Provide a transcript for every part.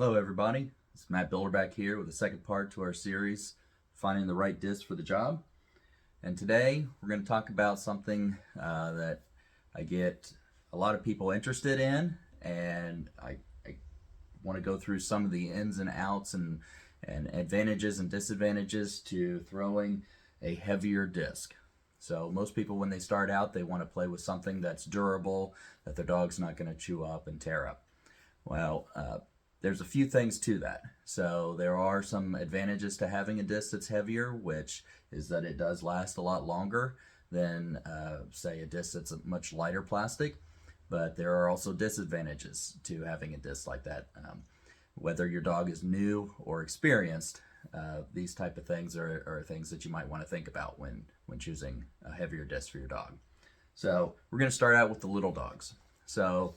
Hello everybody, it's Matt Builder back here with the second part to our series, Finding the Right Disc for the Job. And today we're going to talk about something that I get a lot of people interested in, and I want to go through some of the ins and outs and advantages and disadvantages to throwing a heavier disc. So most people when they start out, they want to play with something that's durable, that their dog's not going to chew up and tear up. Well, there's a few things to that. So there are some advantages to having a disc that's heavier, which is that it does last a lot longer than, say, a disc that's a much lighter plastic. But there are also disadvantages to having a disc like that. Whether your dog is new or experienced, these type of things are things that you might want to think about when choosing a heavier disc for your dog. So we're going to start out with the little dogs. So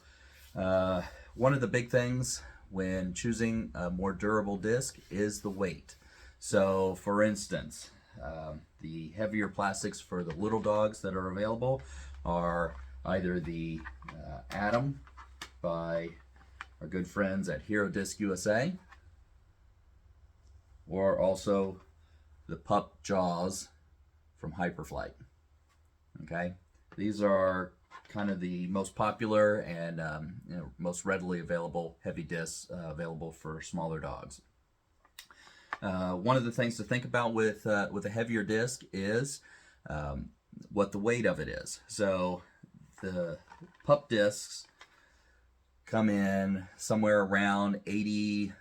one of the big things when choosing a more durable disc is the weight. So for instance, the heavier plastics for the little dogs that are available are either the Atom by our good friends at Hero Disc USA, or also the Pup Jaws from Hyperflight. Okay, these are kind of the most popular and most readily available heavy discs available for smaller dogs. One of the things to think about with a heavier disc is what the weight of it is. So the pup discs come in somewhere around 80.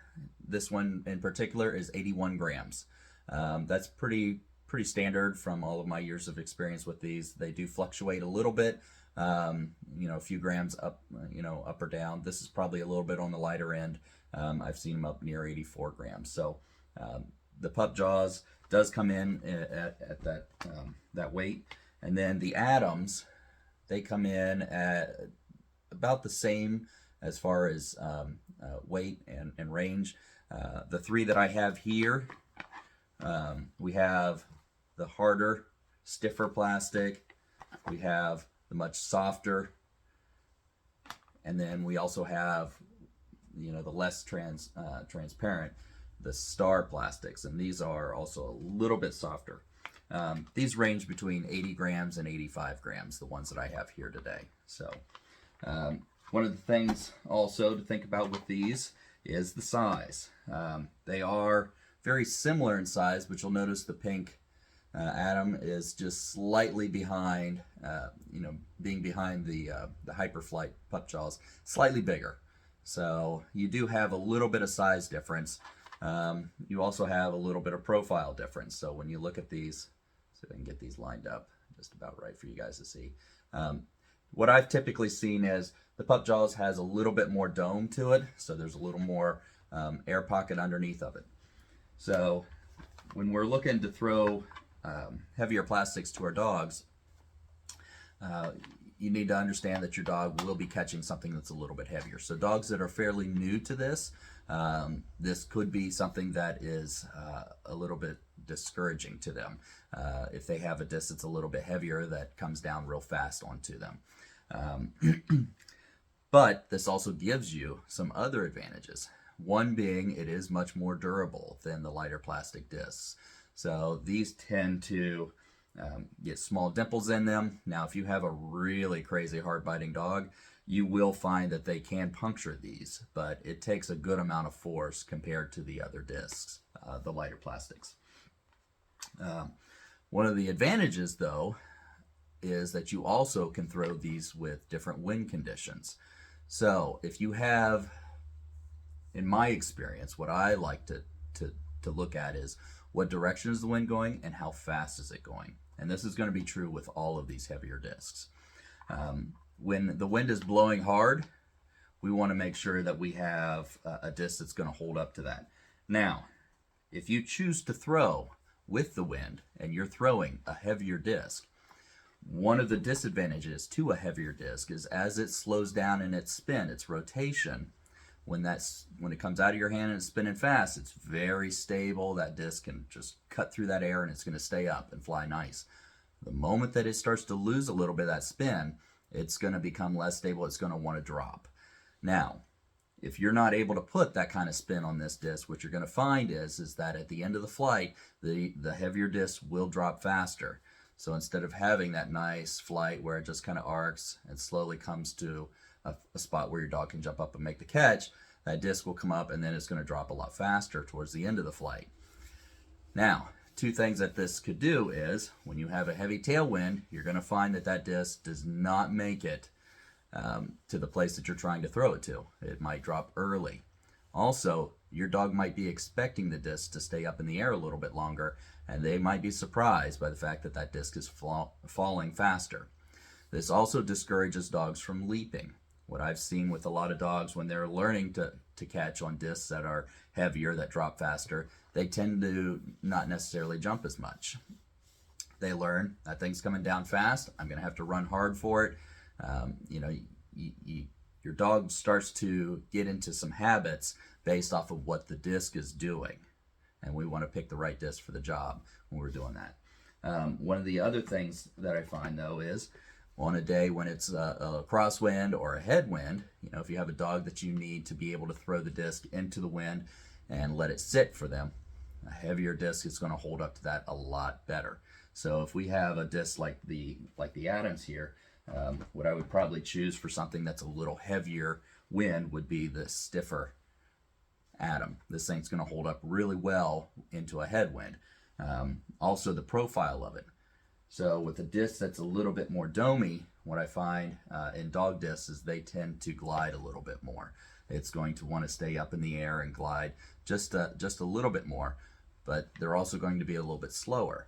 This one in particular is 81 grams. That's pretty standard from all of my years of experience with these. They do fluctuate a little bit. A few grams up, up or down. This is probably a little bit on the lighter end. I've seen them up near 84 grams. So the Pup Jaws does come in at that weight, and then the Atoms, they come in at about the same as far as weight and range. The three that I have here, we have the harder, stiffer plastic. We have the much softer, and then we also have the less transparent, the Star plastics, and these are also a little bit softer. These range between 80 grams and 85 grams, the ones that I have here today. So one of the things also to think about with these is the size. They are very similar in size, but you'll notice the pink Atom is just slightly behind, being behind the Hyperflight Pup Jaws, slightly bigger. So you do have a little bit of size difference. You also have a little bit of profile difference. So when you look at these, see if I can get these lined up just about right for you guys to see. What I've typically seen is the Pup Jaws has a little bit more dome to it, so there's a little more air pocket underneath of it. So when we're looking to throw heavier plastics to our dogs, you need to understand that your dog will be catching something that's a little bit heavier. So dogs that are fairly new to this, this could be something that is a little bit discouraging to them. If they have a disc that's a little bit heavier that comes down real fast onto them. But this also gives you some other advantages. One being it is much more durable than the lighter plastic discs. So these tend to get small dimples in them. Now, if you have a really crazy hard-biting dog, you will find that they can puncture these, but it takes a good amount of force compared to the other discs, the lighter plastics. One of the advantages, though, is that you also can throw these with different wind conditions. So if you have, in my experience, what I like to look at is what direction is the wind going and how fast is it going. And this is going to be true with all of these heavier discs. When the wind is blowing hard, we want to make sure that we have a disc that's going to hold up to that. Now, if you choose to throw with the wind and you're throwing a heavier disc, one of the disadvantages to a heavier disc is as it slows down in its spin, its rotation, when it comes out of your hand and it's spinning fast, it's very stable. That disc can just cut through that air and it's going to stay up and fly nice. The moment that it starts to lose a little bit of that spin, it's going to become less stable. It's going to want to drop. Now, if you're not able to put that kind of spin on this disc, what you're going to find is that at the end of the flight, the heavier disc will drop faster. So instead of having that nice flight where it just kind of arcs and slowly comes to a spot where your dog can jump up and make the catch, that disc will come up and then it's going to drop a lot faster towards the end of the flight. Now, two things that this could do is, when you have a heavy tailwind, you're going to find that that disc does not make it to the place that you're trying to throw it to. It might drop early. Also, your dog might be expecting the disc to stay up in the air a little bit longer, and they might be surprised by the fact that that disc is falling faster. This also discourages dogs from leaping. What I've seen with a lot of dogs when they're learning to catch on discs that are heavier, that drop faster, they tend to not necessarily jump as much. They learn that thing's coming down fast, I'm going to have to run hard for it. Your dog starts to get into some habits based off of what the disc is doing, and we want to pick the right disc for the job when we're doing that. One of the other things that I find, though, is on a day when it's a crosswind or a headwind, if you have a dog that you need to be able to throw the disc into the wind and let it sit for them, a heavier disc is going to hold up to that a lot better. So if we have a disc like the Adams here, what I would probably choose for something that's a little heavier wind would be the stiffer Adam. This thing's going to hold up really well into a headwind. Also, the profile of it. So with a disc that's a little bit more domey, what I find in dog discs is they tend to glide a little bit more. It's going to want to stay up in the air and glide just a little bit more, but they're also going to be a little bit slower.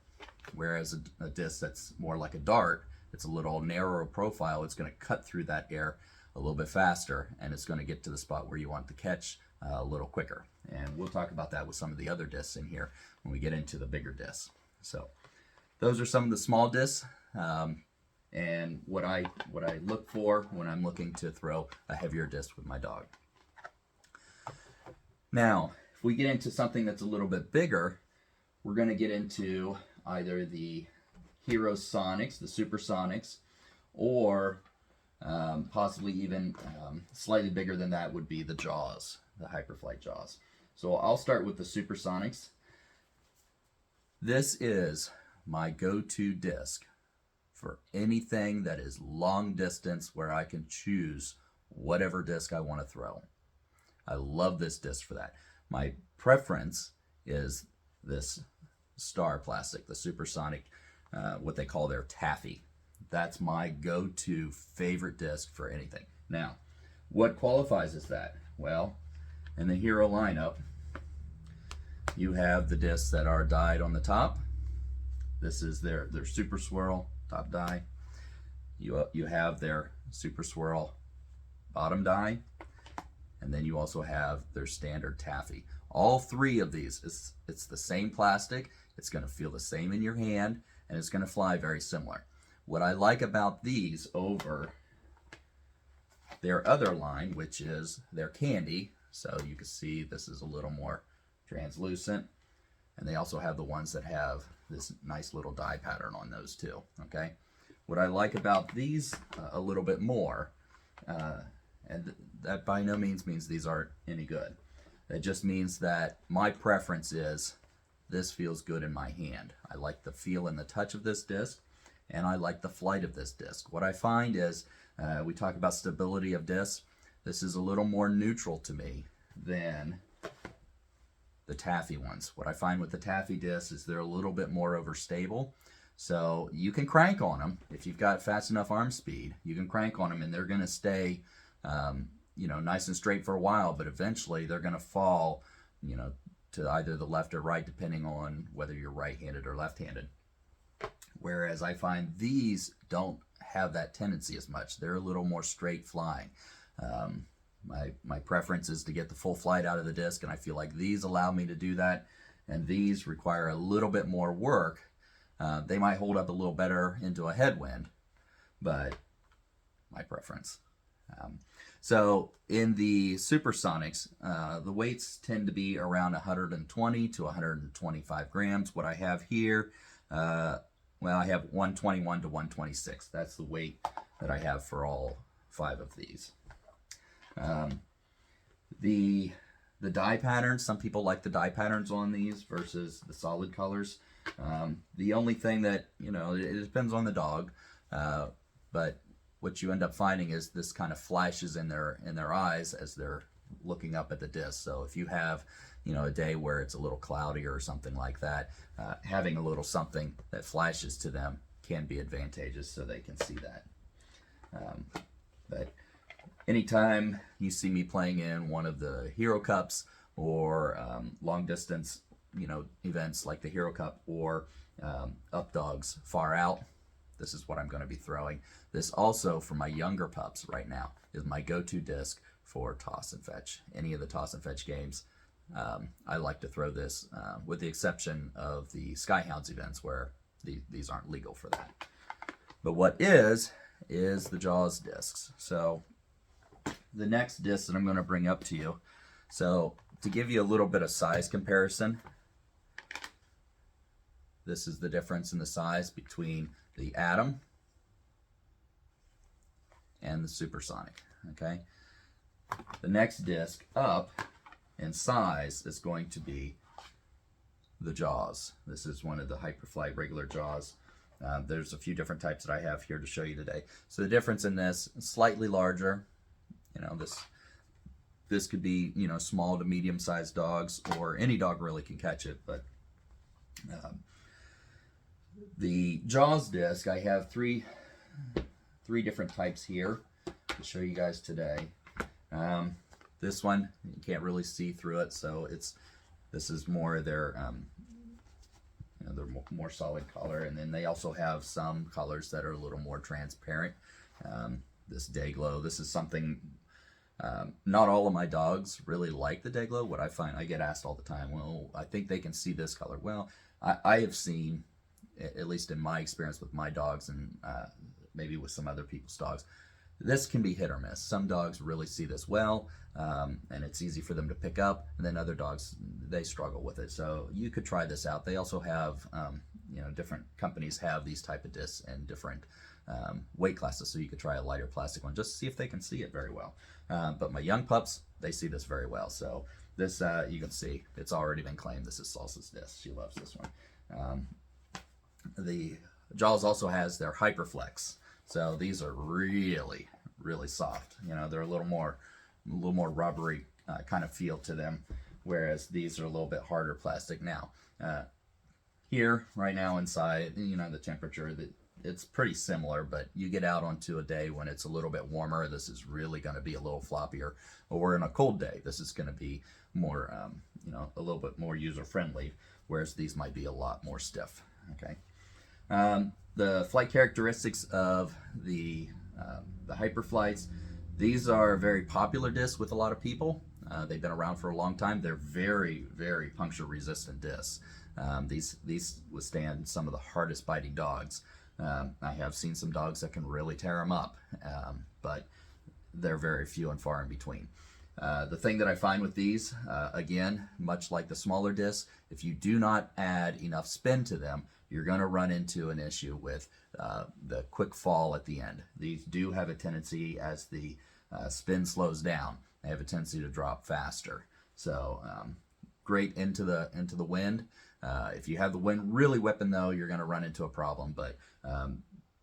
Whereas a disc that's more like a dart, it's a little narrower profile, it's going to cut through that air a little bit faster, and it's going to get to the spot where you want the catch a little quicker. And we'll talk about that with some of the other discs in here when we get into the bigger discs. So those are some of the small discs and what I look for when I'm looking to throw a heavier disc with my dog. Now, if we get into something that's a little bit bigger, we're going to get into either the Hero Sonics, the Supersonics, or possibly even slightly bigger than that would be the Jaws, the Hyperflight Jaws. So I'll start with the Supersonics. This is my go-to disc for anything that is long distance where I can choose whatever disc I want to throw. I love this disc for that. My preference is this Star plastic, the Supersonic, what they call their taffy. That's my go-to favorite disc for anything. Now, what qualifies as that? Well, in the Hero lineup, you have the discs that are dyed on the top. This is their Super Swirl top die. You have their Super Swirl bottom die, and then you also have their standard taffy. All three of these, it's the same plastic, it's going to feel the same in your hand, and it's going to fly very similar. What I like about these over their other line, which is their candy, so you can see this is a little more translucent, and they also have the ones that have this nice little die pattern on those too. Okay, what I like about these a little bit more, and that by no means means these aren't any good. It just means that my preference is this feels good in my hand. I like the feel and the touch of this disc, and I like the flight of this disc. What I find is, we talk about stability of discs, this is a little more neutral to me than the taffy ones. What I find with the taffy discs is they're a little bit more overstable. So you can crank on them. If you've got fast enough arm speed, you can crank on them and they're going to stay nice and straight for a while, but eventually they're going to fall, to either the left or right, depending on whether you're right-handed or left-handed. Whereas I find these don't have that tendency as much. They're a little more straight flying. My preference is to get the full flight out of the disc, and I feel like these allow me to do that, and these require a little bit more work. They might hold up a little better into a headwind, but my preference. So in the Supersonics, the weights tend to be around 120 to 125 grams. What I have here, I have 121 to 126. That's the weight that I have for all 5 of these. The dye patterns, some people like the dye patterns on these versus the solid colors. The only thing that, you know, it depends on the dog, but what you end up finding is this kind of flashes in their eyes as they're looking up at the disc. So if you have, you know, a day where it's a little cloudy or something like that, having a little something that flashes to them can be advantageous so they can see that. But anytime you see me playing in one of the Hero Cups or long distance, you know, events like the Hero Cup or Up Dogs Far Out, this is what I'm going to be throwing. This also, for my younger pups right now, is my go-to disc for toss and fetch. Any of the toss and fetch games, I like to throw this, with the exception of the Skyhounds events where these aren't legal for that. But what is the Jaws discs. So the next disc that I'm going to bring up to you, so to give you a little bit of size comparison, this is the difference in the size between the Atom and the Supersonic. Okay, the next disc up in size is going to be the Jaws. This is one of the Hyperflight regular Jaws. There's a few different types that I have here to show you today. So the difference in this, slightly larger. You know, this could be, you know, small to medium sized dogs, or any dog really can catch it. But the Jaws disc, I have three different types here to show you guys today. This one, you can't really see through it, so this is more their you know, they're more solid color, and then they also have some colors that are a little more transparent. This day glow, this is something, not all of my dogs really like the day glow. What I find, I get asked all the time, well, I think they can see this color. Well, I have seen, at least in my experience with my dogs, and maybe with some other people's dogs, this can be hit or miss. Some dogs really see this well, and it's easy for them to pick up, and then other dogs, they struggle with it. So you could try this out. They also have, you know, different companies have these type of discs in different weight classes, so you could try a lighter plastic one just to see if they can see it very well. But my young pups, they see this very well. So this, you can see, it's already been claimed this is Salsa's disc. She loves this one. The Jaws also has their Hyperflex. So these are really, really soft. You know, they're a little more rubbery kind of feel to them, whereas these are a little bit harder plastic. Now, here right now inside, you know, the temperature, it's pretty similar, but you get out onto a day when it's a little bit warmer, this is really going to be a little floppier. Or in a cold day, this is going to be more, you know, a little bit more user-friendly, whereas these might be a lot more stiff. Okay. The flight characteristics of the Hyperflights, these are very popular discs with a lot of people. They've been around for a long time. They're very, very puncture resistant discs. These withstand some of the hardest biting dogs. I have seen some dogs that can really tear them up, but they're very few and far in between. The thing that I find with these, again, much like the smaller discs, if you do not add enough spin to them, you're going to run into an issue with the quick fall at the end. These do have a tendency, as the spin slows down, they have a tendency to drop faster. So great into the wind. If you have the wind really whipping, though, you're going to run into a problem. But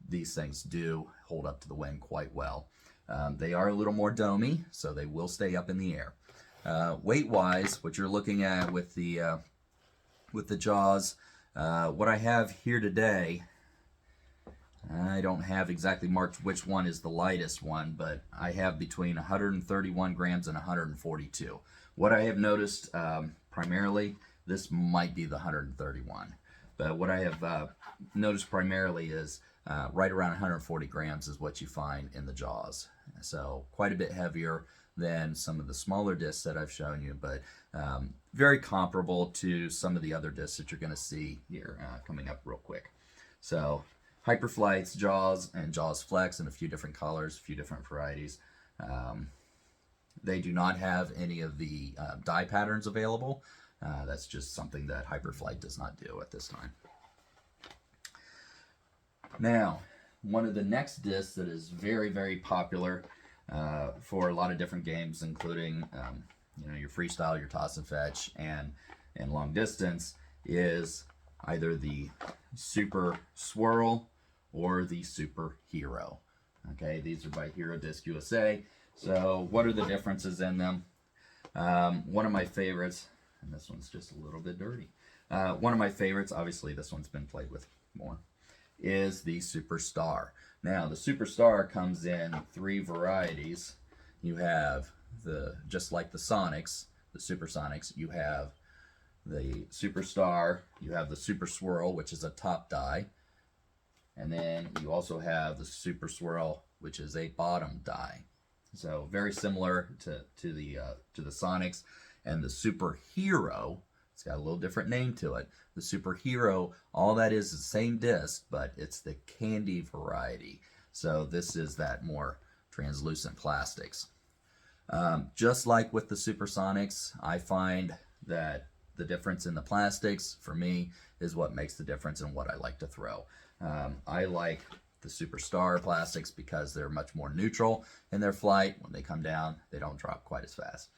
these things do hold up to the wind quite well. They are a little more domey, so they will stay up in the air. Weight-wise, what you're looking at with the Jaws, what I have here today, I don't have exactly marked which one is the lightest one, but I have between 131 grams and 142. What I have noticed primarily, this might be the 131, but what I have noticed primarily is right around 140 grams is what you find in the Jaws. So quite a bit heavier than some of the smaller discs that I've shown you, but very comparable to some of the other discs that you're going to see here coming up real quick. So Hyperflights, Jaws, and Jaws Flex in a few different colors, a few different varieties. They do not have any of the dye patterns available. That's just something that Hyperflight does not do at this time. Now, one of the next discs that is very, very popular for a lot of different games, including your freestyle, your toss and fetch, and long distance is either the Super Swirl or the Super Hero. Okay, these are by Hero Disc USA. So what are the differences in them? One of my favorites, and this one's just a little bit dirty. One of my favorites, obviously this one's been played with more, is the Superstar. Now the Superstar comes in 3 varieties. You have just like the Sonics, the Supersonics, you have the Superstar, you have the Super Swirl, which is a top die, and then you also have the Super Swirl, which is a bottom die. So very similar to the Sonics. And the Super Hero, it's got a little different name to it. The Super Hero, all that is the same disc, but it's the candy variety. So this is that more translucent plastics. Just like with the Supersonics, I find that the difference in the plastics, for me, is what makes the difference in what I like to throw. I like the Superstar plastics because they're much more neutral in their flight. When they come down, they don't drop quite as fast.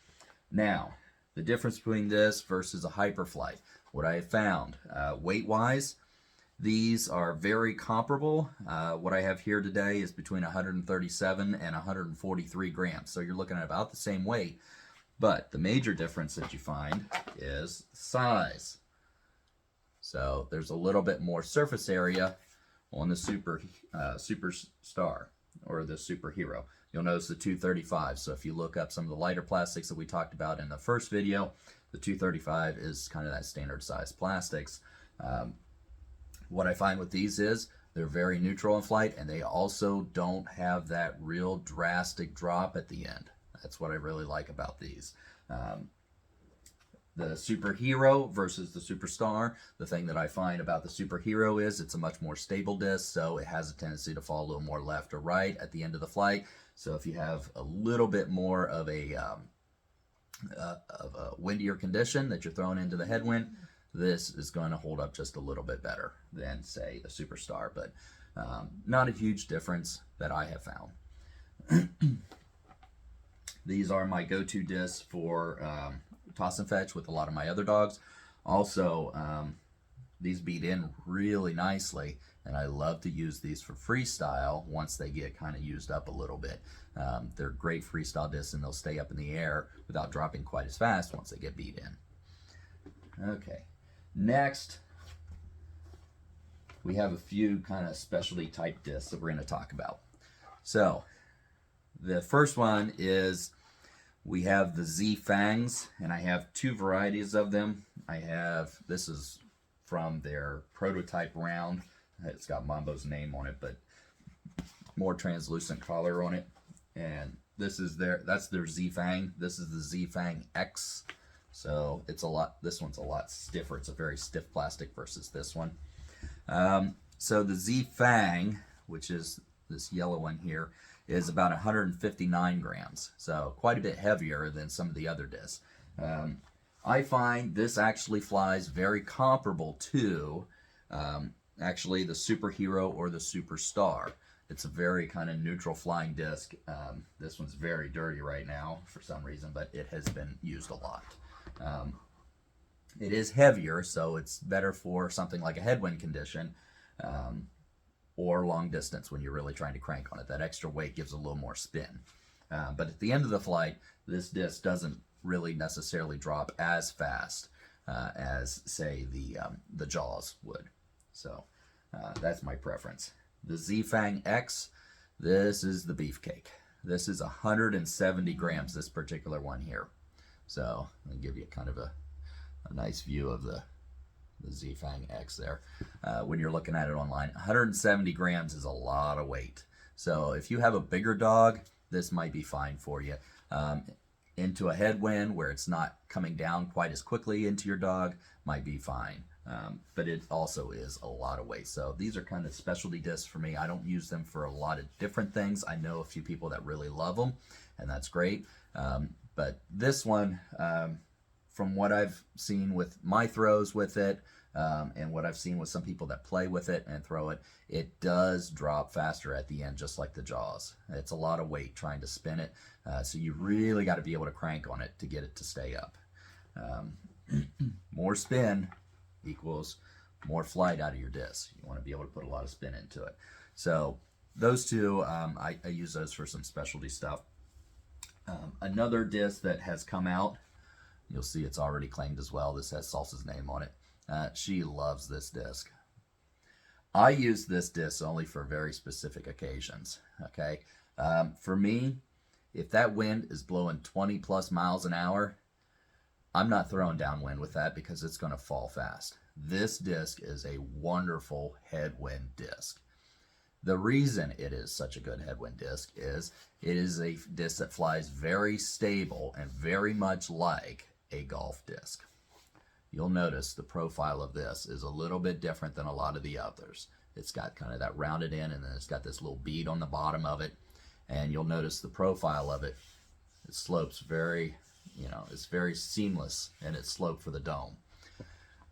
Now, the difference between this versus a Hyperflight, what I have found, weight-wise, these are very comparable. What I have here today is between 137 and 143 grams. So you're looking at about the same weight, but the major difference that you find is size. So there's a little bit more surface area on the Superstar or the Super Hero. You'll notice the 235. So if you look up some of the lighter plastics that we talked about in the first video, the 235 is kind of that standard size plastics. What I find with these is they're very neutral in flight, and they also don't have that real drastic drop at the end. That's what I really like about these. The Super Hero versus the Superstar, the thing that I find about the Super Hero is it's a much more stable disc, so it has a tendency to fall a little more left or right at the end of the flight. So if you have a little bit more of a windier condition that you're throwing into the headwind, this is going to hold up just a little bit better than, say, the Superstar, but not a huge difference that I have found. These are my go-to discs for toss and fetch with a lot of my other dogs. Also, these beat in really nicely, and I love to use these for freestyle once they get kind of used up a little bit. They're great freestyle discs, and they'll stay up in the air without dropping quite as fast once they get beat in. Okay, next we have a few kind of specialty type discs that we're going to talk about. So the first one is we have the Z Fangs, and I have 2 varieties of them. This is from their prototype round. It's got Mambo's name on it, but more translucent collar on it. And that's their Z Fang. This is the Z Fang X. So this one's a lot stiffer. It's a very stiff plastic versus this one. So the Z Fang, which is this yellow one here, is about 159 grams. So quite a bit heavier than some of the other discs. I find this actually flies very comparable to actually the Super Hero or the Superstar. It's a very kind of neutral flying disc. This one's very dirty right now for some reason, but it has been used a lot. It is heavier, so it's better for something like a headwind condition or long distance when you're really trying to crank on it. That extra weight gives a little more spin. But at the end of the flight, this disc doesn't really necessarily drop as fast as, say, the Jaws would. So that's my preference. The Z-Fang X, this is the beefcake. This is 170 grams, this particular one here. So I'll give you kind of a nice view of the Z-Fang X there. When you're looking at it online, 170 grams is a lot of weight. So if you have a bigger dog, this might be fine for you. Into a headwind where it's not coming down quite as quickly into your dog might be fine. But it also is a lot of weight. So these are kind of specialty discs for me. I don't use them for a lot of different things. I know a few people that really love them, and that's great. But this one, from what I've seen with my throws with it, And what I've seen with some people that play with it and throw it, it does drop faster at the end, just like the Jaws. It's a lot of weight trying to spin it, so you really got to be able to crank on it to get it to stay up. More spin equals more flight out of your disc. You want to be able to put a lot of spin into it. So those two, I use those for some specialty stuff. Another disc that has come out, you'll see it's already claimed as well. This has Salsa's name on it. She loves this disc. I use this disc only for very specific occasions. Okay, for me, if that wind is blowing 20 plus miles an hour, I'm not throwing downwind with that because it's going to fall fast. This disc is a wonderful headwind disc. The reason it is such a good headwind disc is it is a disc that flies very stable and very much like a golf disc. You'll notice the profile of this is a little bit different than a lot of the others. It's got kind of that rounded end, and then it's got this little bead on the bottom of it. And you'll notice the profile of it. It slopes very, it's very seamless in its slope for the dome.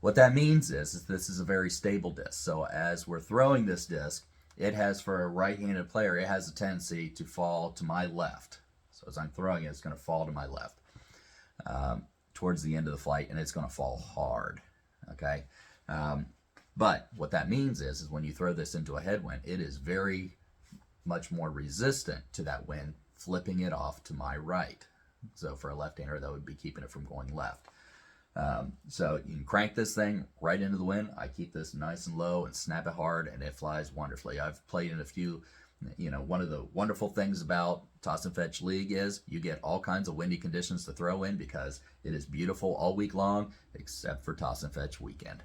What that means is this is a very stable disc. So as we're throwing this disc, it has, for a right-handed player, it has a tendency to fall to my left. So as I'm throwing it, it's going to fall to my left towards the end of the flight, and it's going to fall hard. Okay, but what that means is when you throw this into a headwind, it is very much more resistant to that wind flipping it off to my right. So for a left-hander, that would be keeping it from going left. So you can crank this thing right into the wind. I keep this nice and low and snap it hard, and it flies wonderfully. I've played in a few, one of the wonderful things about Toss and Fetch League is you get all kinds of windy conditions to throw in because it is beautiful all week long, except for Toss and Fetch weekend.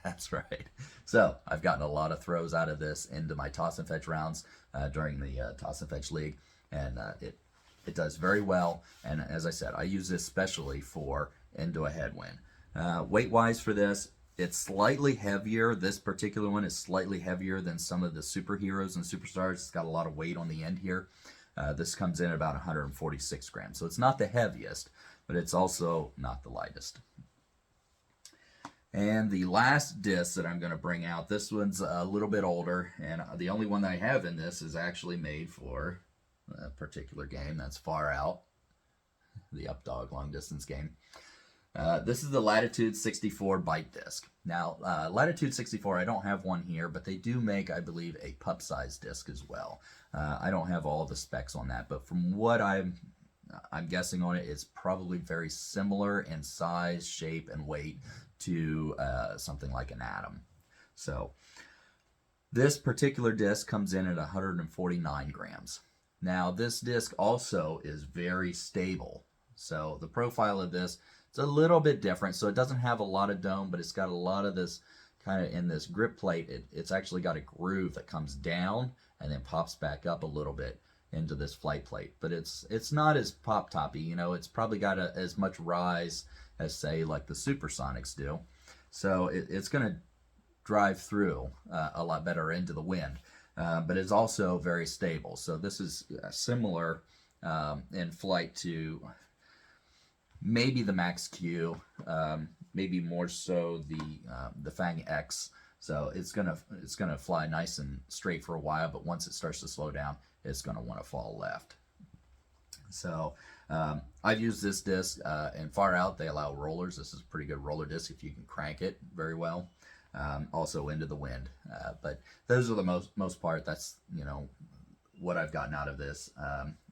That's right. So I've gotten a lot of throws out of this into my Toss and Fetch rounds during the Toss and Fetch League, and it does very well. And as I said, I use this specially for into a headwind. Weight-wise for this, it's slightly heavier. This particular one is slightly heavier than some of the superheroes and superstars. It's got a lot of weight on the end here. This comes in at about 146 grams. So it's not the heaviest, but it's also not the lightest. And the last disc that I'm going to bring out, this one's a little bit older, and the only one that I have in this is actually made for a particular game that's Far Out, the Up Dog long distance game. This is the Latitude 64 bite disc. Now, Latitude 64, I don't have one here, but they do make, I believe, a pup-sized disc as well. I don't have all the specs on that, but from what I'm guessing on it, it's probably very similar in size, shape, and weight to something like an Atom. So, this particular disc comes in at 149 grams. Now, this disc also is very stable. So, the profile of this, it's a little bit different. So, it doesn't have a lot of dome, but it's got a lot of this kind of in this grip plate. It's actually got a groove that comes down and then pops back up a little bit into this flight plate. But it's not as pop-toppy. It's probably got as much rise as, say, like the Supersonics do. So, it's going to drive through a lot better into the wind. But it's also very stable. So this is similar in flight to maybe the Max Q, maybe more so the Fang X. So it's gonna fly nice and straight for a while, but once it starts to slow down, it's gonna want to fall left. So I've used this disc in Far Out. They allow rollers. This is a pretty good roller disc if you can crank it very well. Also into the wind, but those are the most part. That's what I've gotten out of this.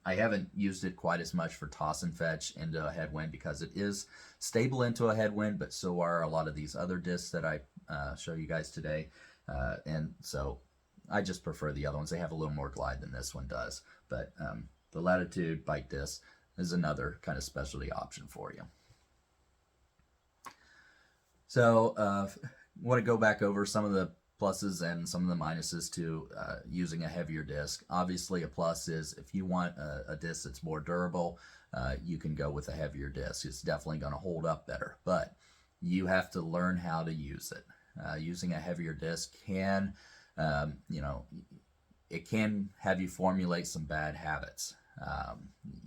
I haven't used it quite as much for Toss and Fetch into a headwind because it is stable into a headwind, but so are a lot of these other discs that I show you guys today, and so I just prefer the other ones. They have a little more glide than this one does, but the Latitude bite disc is another kind of specialty option for you. So want to go back over some of the pluses and some of the minuses to using a heavier disc. Obviously, a plus is if you want a disc that's more durable, you can go with a heavier disc. It's definitely going to hold up better, but you have to learn how to use it. Using a heavier disc can, it can have you formulate some bad habits.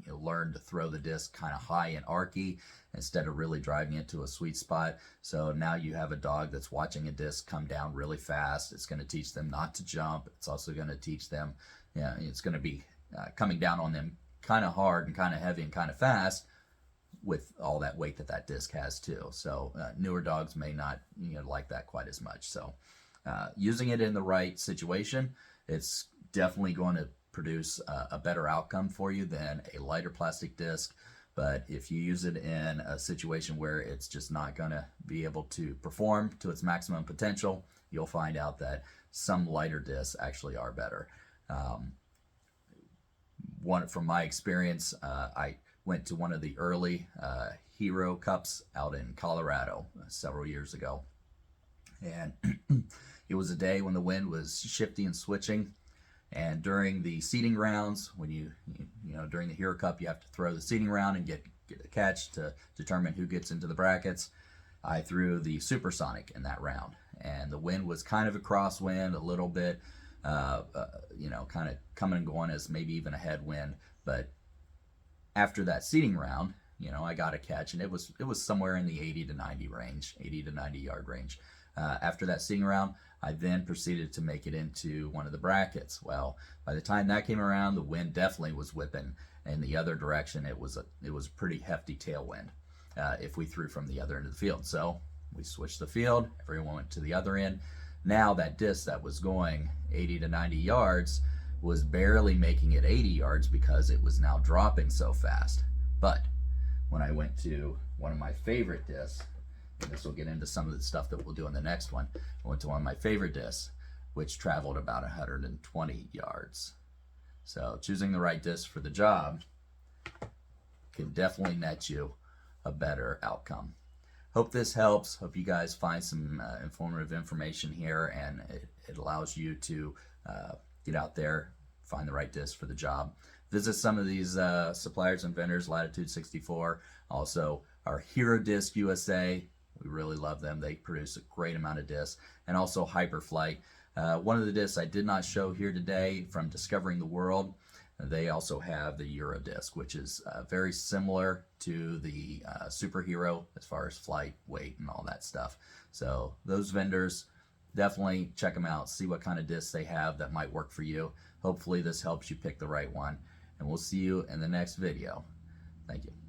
learn to throw the disc kind of high and archy instead of really driving it to a sweet spot. So now you have a dog that's watching a disc come down really fast. It's going to teach them not to jump. It's also going to teach them, it's going to be coming down on them kind of hard and kind of heavy and kind of fast with all that weight that disc has too. So newer dogs may not like that quite as much. So using it in the right situation, it's definitely going to produce a better outcome for you than a lighter plastic disc. But if you use it in a situation where it's just not going to be able to perform to its maximum potential, you'll find out that some lighter discs actually are better. From my experience, I went to one of the early Hero Cups out in Colorado several years ago. And it was a day when the wind was shifty and switching. And during the seeding rounds, when during the Hero Cup, you have to throw the seeding round and get a catch to determine who gets into the brackets. I threw the Supersonic in that round, and the wind was kind of a crosswind, a little bit, kind of coming and going as maybe even a headwind. But after that seeding round, I got a catch, and it was somewhere in the 80 to 90 range, 80 to 90 yard range. After that seeding round, I then proceeded to make it into one of the brackets. Well, by the time that came around, the wind definitely was whipping in the other direction. It was a pretty hefty tailwind if we threw from the other end of the field. So we switched the field. Everyone went to the other end. Now that disc that was going 80 to 90 yards was barely making it 80 yards because it was now dropping so fast. But when I went to one of my favorite discs, and this will get into some of the stuff that we'll do in the next one, I went to one of my favorite discs, which traveled about 120 yards. So choosing the right disc for the job can definitely net you a better outcome. Hope this helps. Hope you guys find some informative information here, and it allows you to get out there, find the right disc for the job. Visit some of these suppliers and vendors, Latitude 64, also our Hero Disc USA. We really love them. They produce a great amount of discs. And also Hyperflight. One of the discs I did not show here today from Discovering the World, they also have the Euro disc, which is very similar to the Superhero as far as flight, weight, and all that stuff. So those vendors, definitely check them out. See what kind of discs they have that might work for you. Hopefully this helps you pick the right one. And we'll see you in the next video. Thank you.